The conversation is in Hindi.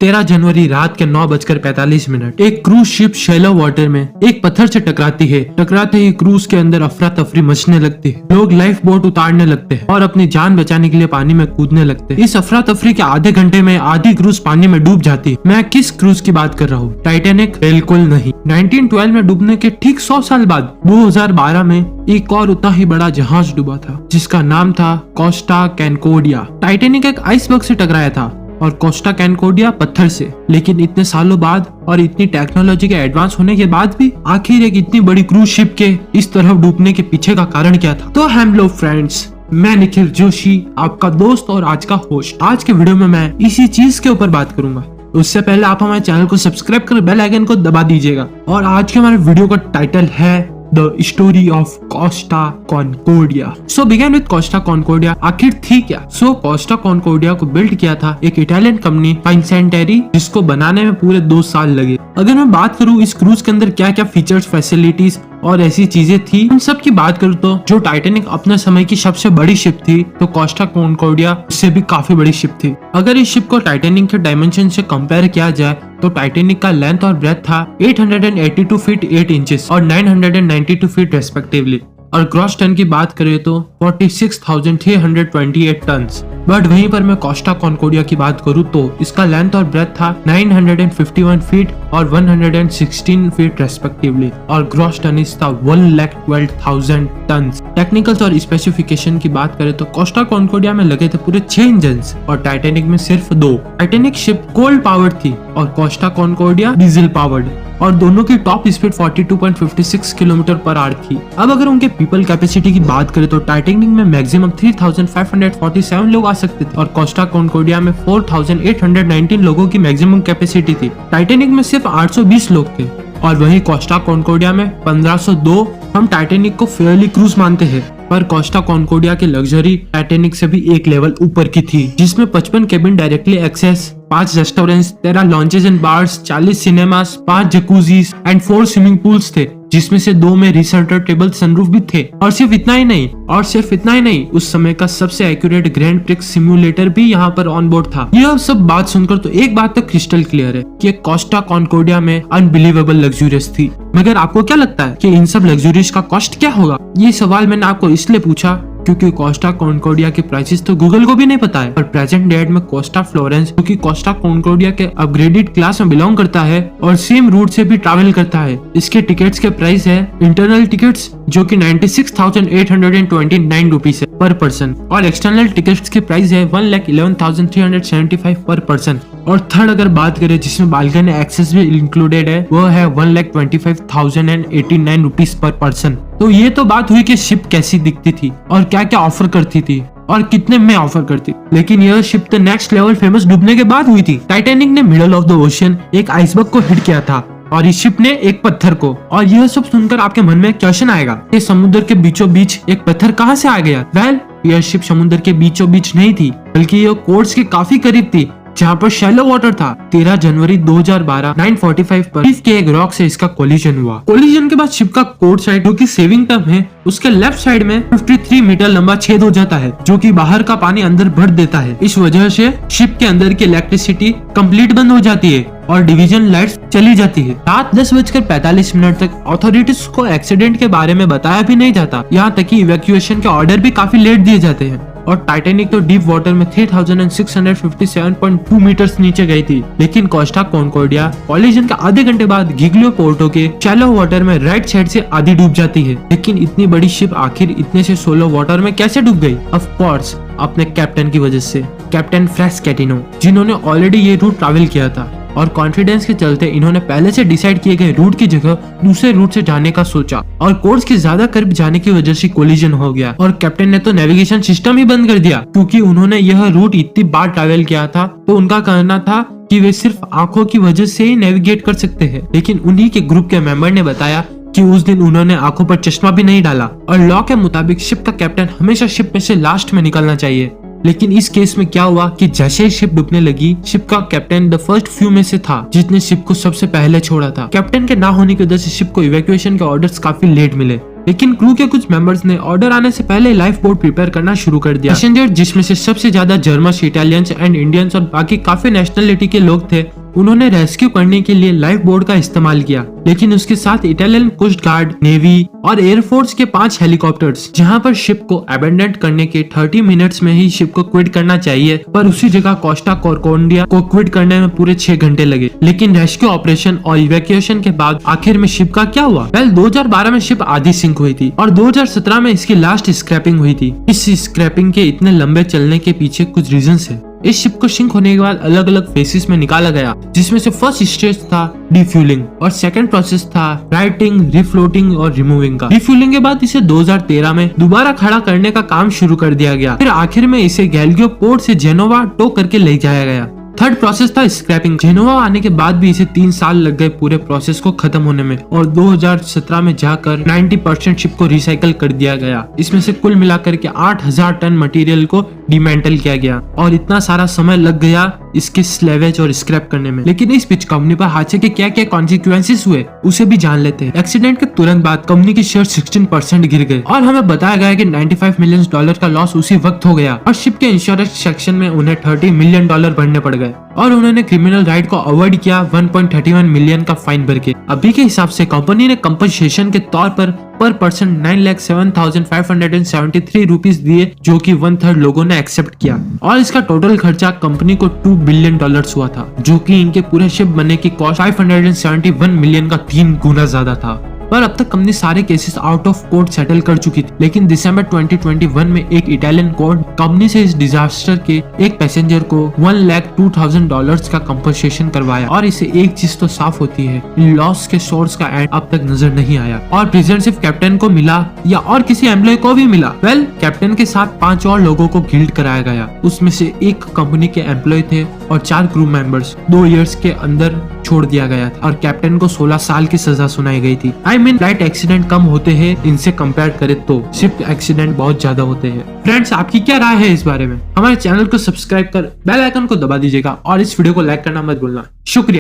13 जनवरी रात के 9:45 एक क्रूज शिप शैलो वाटर में एक पत्थर से टकराती है। टकराते ही क्रूज के अंदर अफरा तफरी मचने लगती है। लोग लाइफ बोट उतारने लगते हैं और अपनी जान बचाने के लिए पानी में कूदने लगते हैं। इस अफरा तफरी के आधे घंटे में आधी क्रूज पानी में डूब जाती है। मैं किस क्रूज की बात कर रहा हूँ? टाइटैनिक? बिल्कुल नहीं। 1912 में डूबने के ठीक 100 साल बाद 2012 में एक और उतना ही बड़ा जहाज डूबा था जिसका नाम था कोस्टा कॉन्कॉर्डिया। टाइटैनिक एक आइसबर्ग से टकराया था और कोस्टा कॉन्कॉर्डिया पत्थर से। लेकिन इतने सालों बाद और इतनी टेक्नोलॉजी के एडवांस होने के बाद भी आखिर एक इतनी बड़ी क्रूज शिप के इस तरह डूबने के पीछे का कारण क्या था? तो हेलो फ्रेंड्स, मैं निखिल जोशी, आपका दोस्त और आज का होस्ट। आज के वीडियो में मैं इसी चीज के ऊपर बात करूंगा। उससे पहले आप हमारे चैनल को सब्सक्राइब कर बेल आइकन को दबा दीजिएगा। और आज के हमारे वीडियो का टाइटल है the story of Costa Concordia. So begin with Costa Concordia. आखिर थी क्या? सो कोस्टा कॉन्कॉर्डिया को बिल्ड किया था एक इटालियन कंपनी फाइनसेंटेरी, जिसको बनाने में पूरे 2 साल लगे। अगर मैं बात करूं इस क्रूज के अंदर क्या क्या फीचर्स, फैसिलिटीज और ऐसी चीजें थी, उन सब की बात करूं तो जो टाइटैनिक अपने समय की सबसे बड़ी शिप थी, तो कोस्टा कॉन्कॉर्डिया उससे भी काफी बड़ी शिप थी। अगर इस शिप को टाइटैनिक के डायमेंशन से कंपेयर किया जाए तो टाइटैनिक का लेंथ और ब्रेथ था 882 फीट 8 इंचेस और 992 फीट रेस्पेक्टिवली। और ग्रॉस टन की बात करें तो 46,328 टन। बट वहीं पर मैं कोस्टा कॉन्कॉर्डिया की बात करूं तो इसका लेंथ और ब्रेथ था 951 फीट और 116 फीट रेस्पेक्टिवली। और ग्रॉस टनेज था 1,12,000 टन। टेक्निकल्स और स्पेसिफिकेशन की बात करें तो कोस्टा कॉन्कॉर्डिया में लगे थे पूरे 6 इंजन और टाइटैनिक में सिर्फ 2। टाइटैनिक शिप कोल्ड पावर्ड थी और कोस्टा कॉन्कॉर्डिया डीजल पावर्ड, और दोनों की top speed 42.56 kilometre per hour थी। अब अगर उनके पीपल कैपेसिटी की बात करें तो टाइटैनिक में मैक्सिमम 3,547 लोग आ सकते थे और कोस्टा कॉन्कॉर्डिया में 4,819 लोगों की मैक्सिमम कैपेसिटी थी। टाइटैनिक में सिर्फ 820 लोग थे और वहीं कोस्टा कॉन्कॉर्डिया में 1502। हम टाइटैनिक को फेयरली क्रूज मानते हैं, पर कोस्टा कॉन्कॉर्डिया की लग्जरी टाइटैनिक से भी एक लेवल ऊपर की थी, जिसमें 55 cabin directly access, 5 restaurants, 13 launches and bars, 40 cinemas, 5 jacuzzis and 4 swimming pools थे, जिसमें से 2 में रिसर्टेबल सनरूफ भी थे। और सिर्फ इतना ही नहीं, उस समय का सबसे एक्यूरेट ग्रैंड प्रिक्स सिमुलेटर भी यहाँ पर ऑन बोर्ड था। यह सब बात सुनकर तो एक बात तो क्रिस्टल क्लियर है कि कोस्टा कॉन्कॉर्डिया में अनबिलीवेबल लग्जूरियस थी। मगर आपको क्या लगता है कि इन सब लग्जूरियस का कॉस्ट क्या होगा? ये सवाल मैंने आपको इसलिए पूछा क्योंकि कोस्टा कॉन्कॉर्डिया के प्राइसेस तो गूगल को भी नहीं पता है। और प्रेजेंट डेट में कोस्टा फ्लोरेंस, जो कि कोस्टा कॉन्कॉर्डिया के अपग्रेडेड क्लास में बिलोंग करता है और सेम रूट से भी ट्रैवल करता है, इसके टिकट्स के प्राइस है इंटरनल टिकट्स जो कि 96,829 रुपीज है पर पर्सन, और एक्सटर्नल टिकट्स की प्राइस है 1,11,375 पर पर्सन। और थर्ड अगर बात करें जिसमें बालकनी एक्सेस भी इंक्लूडेड है, वो है 1,25,089 रुपीज पर पर्सन। तो ये तो बात हुई कि शिप कैसी दिखती थी और क्या क्या ऑफर करती थी और कितने में ऑफर करती। लेकिन यह शिप तो नेक्स्ट लेवल फेमस डूबने के बाद हुई थी। टाइटैनिक ने मिडल ऑफ द ओशन एक आइसबर्ग को हिट किया था और इस शिप ने एक पत्थर को। और यह सब सुनकर आपके मन में क्वेश्चन आएगा कि समुद्र के बीचों बीच एक पत्थर कहाँ से आ गया? वेल, यह शिप समुद्र के बीचों बीच नहीं थी, बल्कि यह कोर्स के काफी करीब थी, जहाँ पर शैलो वाटर था। 13 जनवरी 2012 9:45 पर शिप के एक रॉक से इसका कोलिजन हुआ। कोलिजन के बाद शिप का कोर्ट साइड, जो कि सेविंग टर्म है, उसके लेफ्ट साइड में 53 मीटर लंबा छेद हो जाता है, जो कि बाहर का पानी अंदर भर देता है। इस वजह से शिप के अंदर की इलेक्ट्रिसिटी कंप्लीट बंद हो जाती है और डिवीजन लाइट्स चली जाती है। रात 10:45 तक अथॉरिटीज को एक्सीडेंट के बारे में बताया भी नहीं जाता। यहाँ तक कि इवैक्यूएशन के ऑर्डर भी काफी लेट दिए जाते हैं। और टाइटैनिक तो डीप वाटर में 3,657.2 मीटर्स नीचे गई थी। लेकिन कोस्टा कॉन्कॉर्डिया कॉलिजन के आधे घंटे बाद गिग्लियो पोर्टो के शैलो वाटर में राइट साइड से आधी डूब जाती है। लेकिन इतनी बड़ी शिप आखिर इतने से सोलो वाटर में कैसे डूब गई? ऑफ कोर्स अपने कैप्टन की वजह से, कैप्टन फ्रेस्कैटिनो, जिन्होंने ऑलरेडी ये रूट ट्रैवल किया था। और कॉन्फिडेंस के चलते इन्होंने पहले से डिसाइड किए गए रूट की जगह दूसरे रूट से जाने का सोचा और कोर्स के ज्यादा करीब जाने की वजह से कोलिजन हो गया। और कैप्टन ने तो नेविगेशन सिस्टम ही बंद कर दिया, क्योंकि उन्होंने यह रूट इतनी बार ट्रैवल किया था। तो उनका कहना था कि वे सिर्फ आंखों की वजह से ही नेविगेट कर सकते हैं। लेकिन उन्हीं के ग्रुप के मेंबर ने बताया कि उस दिन उन्होंने आंखों पर चश्मा भी नहीं डाला। और लॉ के मुताबिक शिप का कैप्टन हमेशा शिप में से लास्ट में निकलना चाहिए। लेकिन इस केस में क्या हुआ कि जैसे ही शिप डूबने लगी, शिप का कैप्टन द फर्स्ट फ्यू में से था जिसने शिप को सबसे पहले छोड़ा था। कैप्टन के ना होने की वजह से शिप को इवैक्यूएशन के ऑर्डर्स काफी लेट मिले। लेकिन क्रू के कुछ मेंबर्स ने ऑर्डर आने से पहले लाइफ बोट प्रिपेयर करना शुरू कर दिया। पैसेंजर जिसमें से सबसे ज्यादा जर्मन, इटालियंस एंड इंडियंस और बाकी काफी नेशनलिटी के लोग थे, उन्होंने रेस्क्यू करने के लिए लाइफ बोट का इस्तेमाल किया, लेकिन उसके साथ इटालियन कोस्ट गार्ड, नेवी और एयरफोर्स के 5 हेलीकॉप्टर्स। जहां पर शिप को अबेंडन करने के 30 मिनट्स में ही शिप को क्विट करना चाहिए, पर उसी जगह कोस्टा कॉनकोर्डिया को क्विट करने में पूरे 6 घंटे लगे। लेकिन रेस्क्यू ऑपरेशन और इवैक्यूएशन के बाद आखिर में शिप का क्या हुआ? वेल, 2012 में शिप आधी सिंक हुई थी और 2017 में इसकी लास्ट स्क्रैपिंग हुई थी। इस स्क्रैपिंग के इतने लंबे चलने के पीछे कुछ रीजंस है। इस शिप को सिंक होने के बाद अलग अलग फेसेस में निकाला गया, जिसमें से फर्स्ट स्टेज था डिफ्यूलिंग और सेकंड प्रोसेस था राइटिंग, रिफ्लोटिंग और रिमूविंग का। डिफ्यूलिंग के बाद इसे 2013 में दोबारा खड़ा करने का काम शुरू कर दिया गया। फिर आखिर में इसे गैल्गियो पोर्ट से जेनोवा टो करके ले जाया गया। थर्ड प्रोसेस था स्क्रैपिंग। जेनोवा आने के बाद भी इसे 3 साल लग गए पूरे प्रोसेस को खत्म होने में, और 2017 में जाकर 90% शिप को रिसाइकल कर दिया गया। इसमें से कुल मिलाकर के 8000 टन मटेरियल को डिमेंटल किया गया, और इतना सारा समय लग गया इसके स्लेवेज और स्क्रैप करने में। लेकिन इस बीच कंपनी पर हादसे के क्या क्या कॉन्सिक्वेंसेस हुए उसे भी जान लेते हैं। एक्सीडेंट के तुरंत बाद कंपनी की शेयर 16% गिर गए, और हमें बताया गया कि $95 मिलियन का लॉस उसी वक्त हो गया, और शिप के इंश्योरेंस सेक्शन में उन्हें $30 मिलियन भरने पड़ गए, और उन्होंने क्रिमिनल राइट को अवॉइड किया 1.31 मिलियन का फाइन भर के। अभी के हिसाब से कंपनी ने कंपनसेशन के तौर पर पर्सन 9,07,573 रुपीज दिए, जो कि 1/3 लोगों ने एक्सेप्ट किया, और इसका टोटल खर्चा कंपनी को $2 बिलियन हुआ था, जो कि इनके पूरे शिप बनने की कॉस्ट 571 मिलियन का 3 गुना ज्यादा था। पर अब तक कंपनी सारे cases out of court settle कर चुकी थी। लेकिन दिसंबर 2021 में एक इटालियन कोर्ट कंपनी से इस डिजास्टर के एक पैसेंजर को $1,02,000 का कंपनसेशन करवाया। और इसे एक चीज तो साफ होती है, लॉस के सोर्स का एंड अब तक नजर नहीं आया, और प्रेजेंट सिर्फ कैप्टन को मिला या और किसी एम्प्लॉय को भी मिला। वेल, कैप्टन के साथ 5 और लोगों को गिल्ड कराया गया, उसमें से एक कंपनी के एम्प्लॉय थे और 4 क्रू मेंबर्स 2 इयर्स के अंदर छोड़ दिया गया था, और कैप्टन को 16 साल की सजा सुनाई गई थी। फ्लाइट एक्सीडेंट कम होते हैं इनसे कंपेयर करें तो शिप एक्सीडेंट बहुत ज्यादा होते हैं। फ्रेंड्स, आपकी क्या राय है इस बारे में? हमारे चैनल को सब्सक्राइब कर बेल आइकन को दबा दीजिएगा, और इस वीडियो को लाइक करना मत भूलना। शुक्रिया।